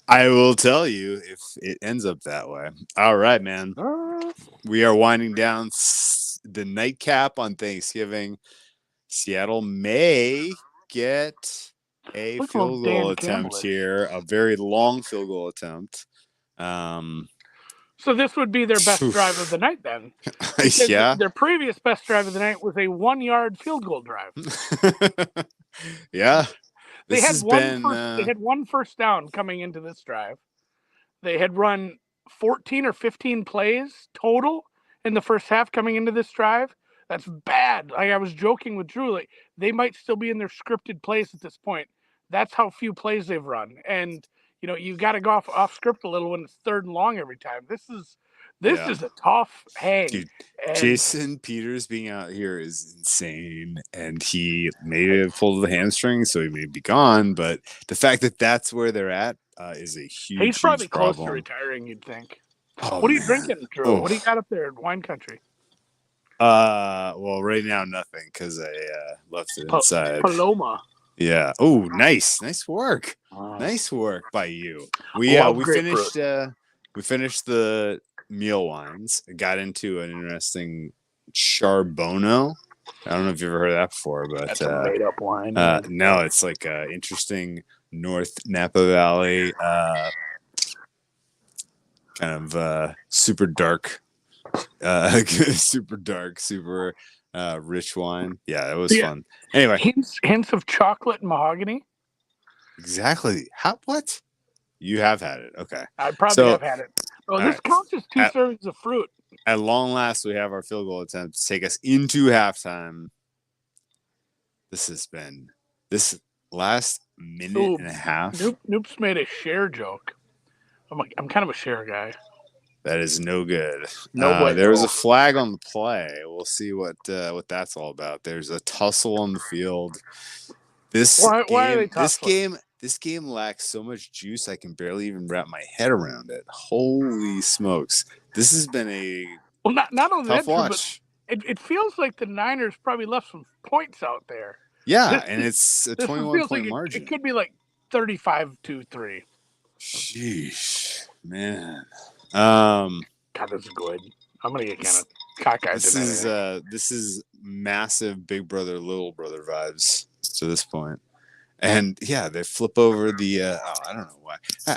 I will tell you if it ends up that way. All right, man. We are winding down the nightcap on Thanksgiving. Seattle may get a Look at field goal Dan attempt Campbellish. here, a very long field goal attempt. Um, So this would be their best drive of the night then, because yeah, their previous best drive of the night was a 1 yard field goal drive. yeah. They This had has one been first. They had one first down coming into this drive. They had run 14 or 15 plays total in the first half coming into this drive. That's bad. Like I was joking with Drew, like they might still be in their scripted plays at this point. That's how few plays they've run. And you got to go off script a little when it's third and long every time. This yeah. is a tough hang. Dude, And Jason Peters being out here is insane, and he may have pulled the hamstring, so he may be gone. But the fact that that's where they're at is a he's huge, probably huge close to problem. retiring, you'd think. Oh What are you man. drinking, Drew? Oh. What do you got up there in wine country? Well, right now nothing because I left it Pa- inside. Paloma. Yeah. Oh, nice work. Uh, Nice work by you. We love we grapefruit. finished the meal wines. Got into an interesting Charbono. I don't know if you've ever heard of that before, but That's a made up wine, dude. no, it's like interesting North Napa Valley, kind of super dark, super dark, super rich wine. Yeah, it was Yeah. fun. Anyway, Hints of chocolate and mahogany. exactly. How what? You have had it. Okay. I probably So, have had it. Oh, all this right. counts as two At, servings of fruit. at long last, we have our field goal attempt to take us into halftime. This has been this last minute Ooh, and a half. Noop's made a share joke. I'm kind of a share guy. That is no good. No There was bueno. a flag on the play. We'll see what that's all about. There's a tussle on the field. This Why are they game, this tussling? game, this game lacks so much juice. I can barely even wrap my head around it. Holy smokes! This has been a Well, not only tough that, Drew, but watch. it feels like the Niners probably left some points out there. Yeah, This and it's a this 21 feels like point it margin. could be like 35-3. Sheesh, man. God, that's good. I'm gonna get kind of cockeyed This tonight. I is think. this is massive Big Brother Little Brother vibes to this point. And yeah, they flip over the. I don't know why.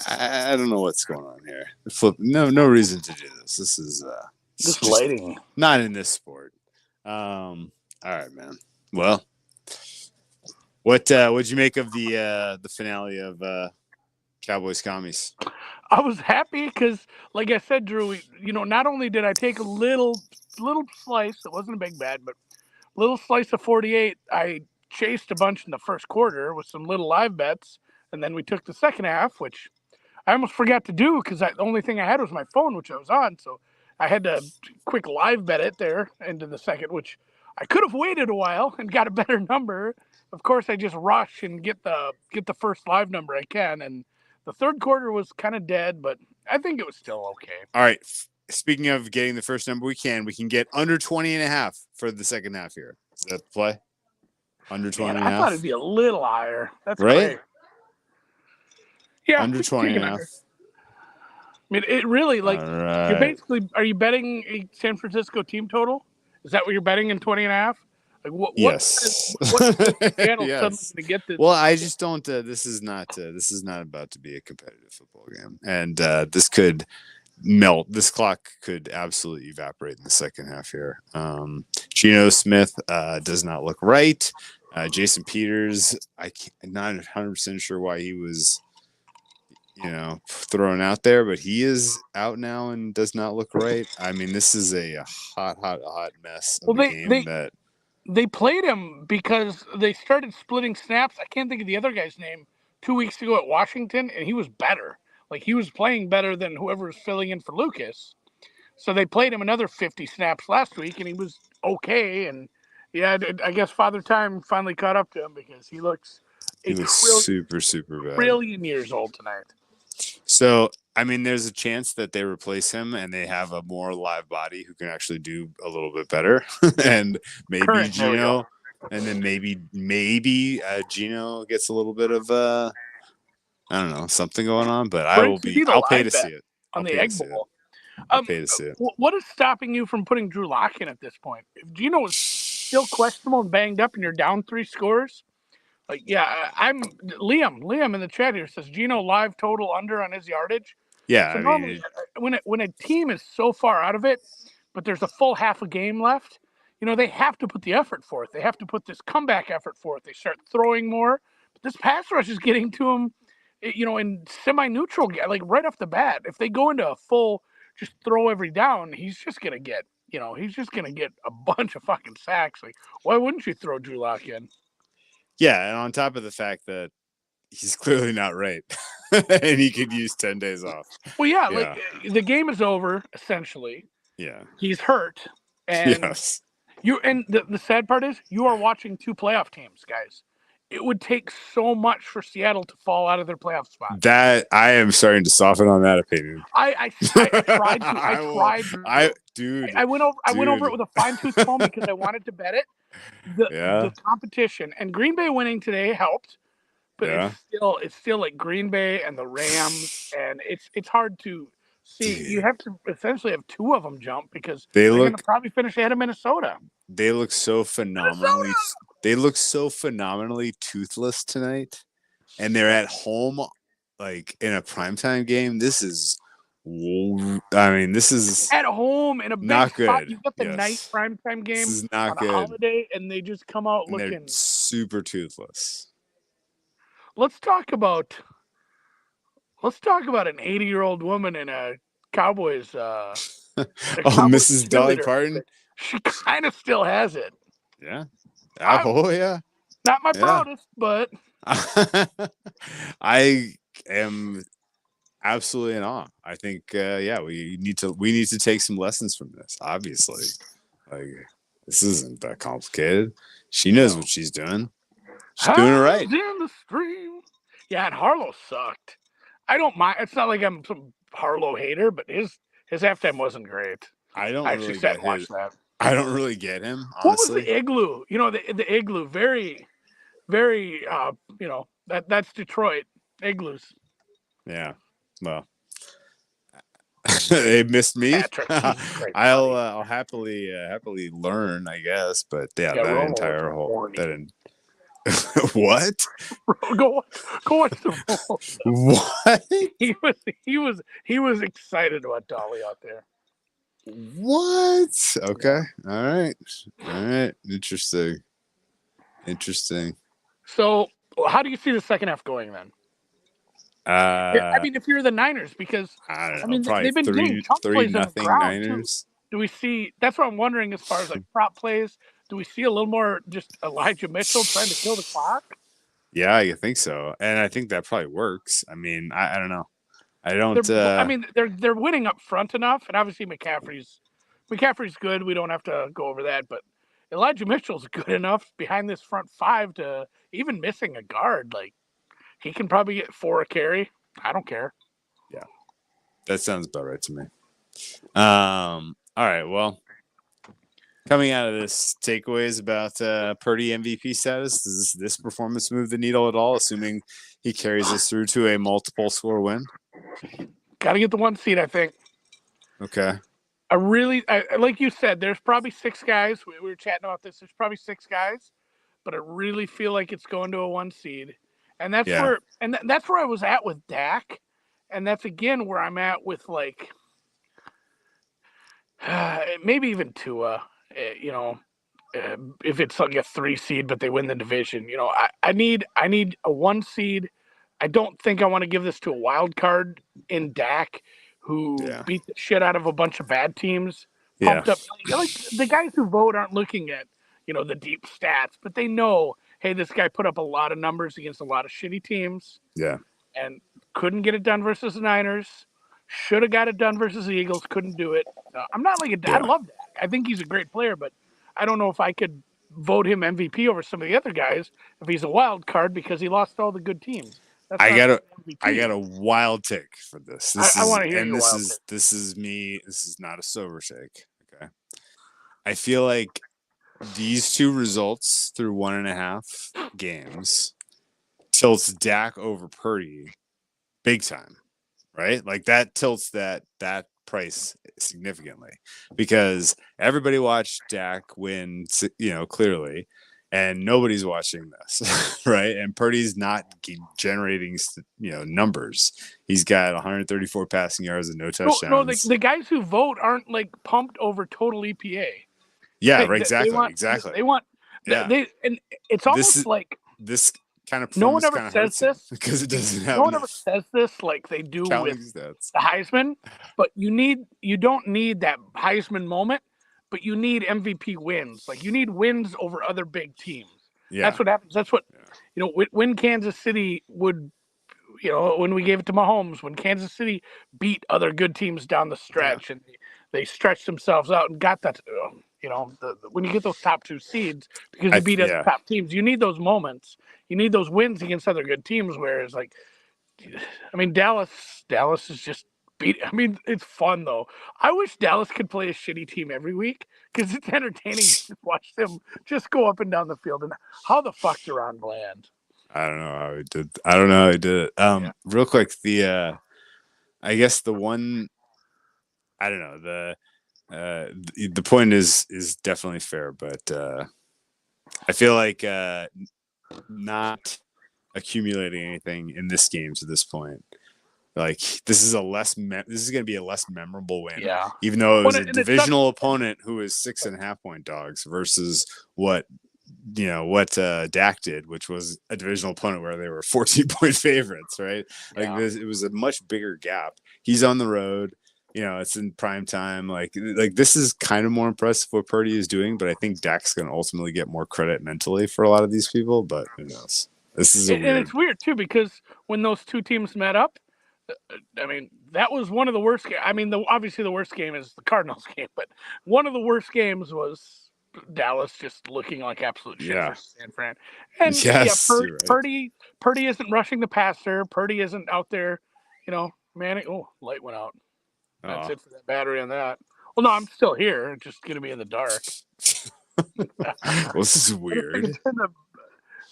I don't know what's going on here. They flip. No reason to do this. This is This just lighting. not in this sport. All right, man. Well, what'd you make of the finale of Cowboys Commies? I was happy because, like I said, Drew, not only did I take a little slice, it wasn't a big bad, but little slice of 48. I chased a bunch in the first quarter with some little live bets, and then we took the second half, which I almost forgot to do because the only thing I had was my phone, which I was on. So I had to quick live bet it there into the second, which I could have waited a while and got a better number. Of course, I just rush and get the first live number I can, and the third quarter was kind of dead, but I think it was still okay. All right. Speaking of getting the first number we can get under 20 and a half for the second half here. Is that the play? Under 20 Man, and a I thought it'd half? be a little higher. That's Right? great. Yeah, Under we can 20 take and it a under. half. I mean, it really All like you're right. basically are you betting a San Francisco team total? Is that what you're betting in 20 and a half? Like Yes. what says Seattle's suddenly yes. going to get this? Well, I just don't. This is not about to be a competitive football game, and this could melt. This clock could absolutely evaporate in the second half here. Geno Smith does not look right. Jason Peters, I'm not 100% sure why he was thrown out there, but he is out now and does not look right. I mean, this is a hot mess Well, of a game that they played him because they started splitting snaps. I can't think of the other guy's name 2 weeks ago at Washington, and he was better. Like he was playing better than whoever was filling in for Lucas. So they played him another 50 snaps last week, and he was okay. And yeah, I guess Father Time finally caught up to him because he looks he a looks trillion, super bad. trillion years old tonight. So, I mean, there's a chance that they replace him and they have a more live body who can actually do a little bit better, and maybe There we go. Gino, and then maybe Gino gets a little bit of I don't know, something going on, but Frank, you need a I'll pay live to bet see it. on I'll the pay to Egg see it. Bowl. I'll pay to see it. What is stopping you from putting Drew Lock in at this point? If Geno is still questionable and banged up, and you're down 3 scores, like I'm Liam. Liam in the chat here says Geno live total under on his yardage. Yeah, So I normally, mean, when a team is so far out of it, but there's a full half a game left, they have to put the effort forth. They have to put this comeback effort forth. They start throwing more. But this pass rush is getting to them, in semi-neutral, like right off the bat. If they go into a full just throw every down, he's just gonna get, a bunch of fucking sacks. Like, why wouldn't you throw Drew Lock in? yeah, and on top of the fact that he's clearly not right, and he could use 10 days off. Well, yeah, like Yeah, the game is over essentially. yeah, He's hurt, and yes. the sad part is you are watching 2 playoff teams, guys. It would take so much for Seattle to fall out of their playoff spot. That I am starting to soften on that opinion. I tried to. I tried. Dude, I went over it dude. with a fine tooth comb because I wanted to bet it. The Yeah, competition and Green Bay winning today helped, but yeah, it's still like Green Bay and the Rams, and it's hard to see. You dude. have to essentially have 2 of them jump because They they're going to look probably finish ahead of Minnesota. they look so Minnesota. phenomenally toothless tonight, and they're at home, like in a primetime game. This is At home in a big not spot. good. You got the night Yes, primetime this game is not on a good, holiday, and they just come out and they're looking. super toothless. Let's talk about an 80-year-old woman in a Cowboys a Oh, Cowboys Mrs. Dolly cheerleader Parton. outfit. She kind of still has it. Yeah. I'm Oh yeah. not my Yeah. proudest, but I am absolutely in awe. I think yeah, we need to take some lessons from this. Obviously, like this isn't that complicated. She knows what she's doing. She's doing it right. hands in the stream. Yeah, and Harlow sucked. I don't mind. It's not like I'm some Harlow hater, but his halftime wasn't great. I I don't actually really sat get and watched his. that. I don't really get him, What was honestly. the igloo? The igloo. Very, very. That's Detroit igloos. Yeah. Well, they missed me. Patrick, Jesus Christ, I'll happily learn, I guess. But yeah, yeah, that Romo was entire whole horny. that in, what? Go watch the Romo. What? He was excited about Dolly out there. What? Okay. All right. Interesting. So, how do you see the second half going then? I mean, if you're the Niners, because I don't know. Probably they've been getting chunk three plays on the nothing ground too. Niners. Do we see? That's what I'm wondering as far as like prop plays. Do we see a little more just Elijah Mitchell trying to kill the clock? Yeah, I think so, and I think that probably works. I mean, I don't know. I don't. I mean, they're winning up front enough, and obviously McCaffrey's good. We don't have to go over that, but Elijah Mitchell's good enough behind this front 5 to even missing a guard. Like he can probably get 4 a carry. I don't care. Yeah, that sounds about right to me. All right. Well, coming out of this, takeaways about Purdy MVP status. Does this performance move the needle at all? Assuming he carries us through to a multiple score win. Got to get the 1 seed, I think. Okay. Like you said, there's probably 6 guys. We were chatting about this. There's probably 6 guys, but I really feel like it's going to a 1 seed, and that's where I was at with Dak, and that's again where I'm at with like maybe even Tua. If it's like a 3 seed, but they win the division, I need a 1 seed. I don't think I want to give this to a wild card in Dak, who beat the shit out of a bunch of bad teams. Pumped up. Like the guys who vote aren't looking at, the deep stats, but they know, hey, this guy put up a lot of numbers against a lot of shitty teams. Yeah. And couldn't get it done versus the Niners. Should have got it done versus the Eagles. Couldn't do it. I'm not like I love Dak. I think he's a great player, but I don't know if I could vote him MVP over some of the other guys if he's a wild card because he lost all the good teams. I got a wild take for this. I want to hear your this wild is take. this is me. This is not a sober take. Okay. I feel like these 2 results through 1.5 games tilts Dak over Purdy big time, right? Like that tilts that price significantly because everybody watched Dak win, clearly, and nobody's watching this, right? And Purdy's not generating, numbers. He's got 134 passing yards and no No, the, touchdowns. the guys who vote aren't like pumped over total EPA. Yeah, They right. they, they Exactly. want Exactly. they want Yeah. they and it's This almost is like this kind of no one performance ever kind of says hurts him this. because it doesn't No have one ever enough says this like they do counting with stats. the Heisman, but you don't need that Heisman moment, but you need MVP wins. Like you need wins over other big teams. That's Yeah. what happens. That's what Yeah. when Kansas City would when we gave it to Mahomes, when Kansas City beat other good teams down the Yeah. stretch and they stretched themselves out and got that, when you get those top two seeds because you beat other Yeah. top teams, you need those moments. You need those wins against other good teams. Whereas, like, I mean, Dallas is just beat. I mean, it's fun though. I wish Dallas could play a shitty team every week because it's entertaining to watch them just go up and down the field. And how the fuck Deron Bland? I don't know how he did. I don't know how he did it. Yeah. Real quick, I guess the one, I don't know, the point is definitely fair, but I feel like not accumulating anything in this game to this point. Like this is this is going to be a less memorable win, Yeah. even though it was a And it sucks. divisional opponent who was 6.5 point dogs versus what Dak did, which was a divisional opponent where they were 14-point favorites, right? Like Yeah. it was a much bigger gap. He's on the road, it's in prime time. Like this is kind of more impressive what Purdy is doing, but I think Dak's going to ultimately get more credit mentally for a lot of these people. But who knows? This is a And weird. it's weird too because when those two teams met up, I mean that was one of the worst. I mean, obviously the worst game is the Cardinals game, but one of the worst games was Dallas just looking like absolute shit Yeah. for San Fran. And yeah, Yes, you're right. Purdy isn't rushing the passer. Purdy isn't out there, man. Oh, light went out. That's Oh. it for that battery on that. Well, no, I'm still here. It's just gonna be in the dark. Well, this is weird.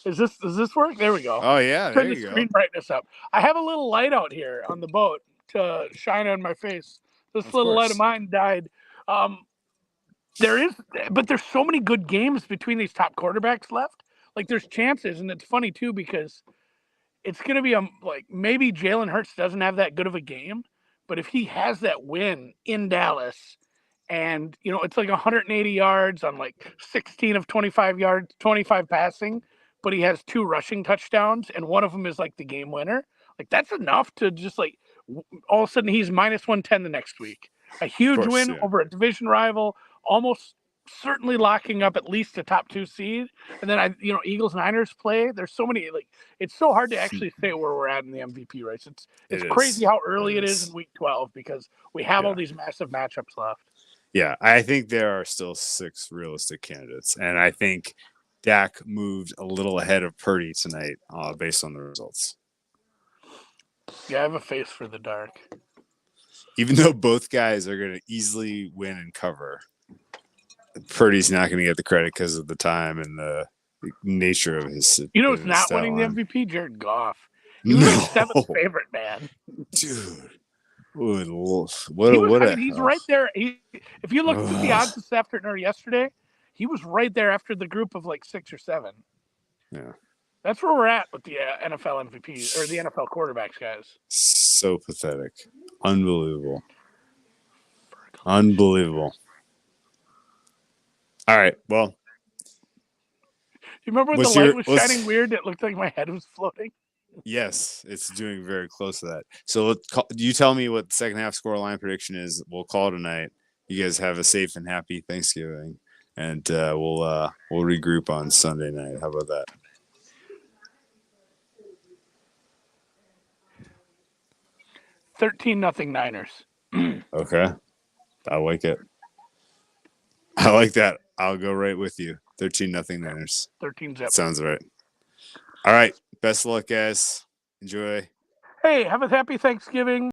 Does this work? There we go. Oh yeah, Turn there the you go. screen brightness up. I have a little light out here on the boat to shine on my face. This Of little light of course. mine died. Um, but there's so many good games between these top quarterbacks left. Like there's chances, and it's funny too because it's going to be like maybe Jalen Hurts doesn't have that good of a game, but if he has that win in Dallas, and it's like 180 yards on like 16 of 25 yards, 25 passing, but he has 2 rushing touchdowns, and one of them is like the game winner. Like that's enough to just like all of a sudden he's minus 110 the next week. A Of huge course, win yeah. over a division rival, almost certainly locking up at least the top 2 seed. And then Eagles Niners play. There's so many like it's so hard to actually say where we're at in the MVP race. It's It crazy is. how early It it is in is. week 12 because we have all Yeah. these massive matchups left. Yeah. I think there are still 6 realistic candidates. And I think Dak moved a little ahead of Purdy tonight based on the results. Yeah, I have a face for the dark. Even though both guys are going to easily win and cover, Purdy's not going to get the credit because of the time and the nature of his. Who's not winning the MVP? Jared Goff. He was like 7th favorite, man. Dude. What He was. what I a mean, he's right there. If you looked at the odds this afternoon or yesterday, he was right there after the group of like 6 or 7. Yeah. That's where we're at with the NFL MVP or the NFL quarterbacks, guys. So pathetic. Unbelievable. Unbelievable. All right. Well, You remember when the light was shining weird? It looked like my head was floating. Yes, it's doing very close to that. So you tell me what the second half score line prediction is. We'll call it a night. You guys have a safe and happy Thanksgiving, and we'll regroup on Sunday night. How about that? 13-0 Niners. Okay, I like it. I like that. I'll go right with you. 13-0 Niners. 13-0. Sounds right. All right. Best of luck, guys. Enjoy. Hey, have a happy Thanksgiving.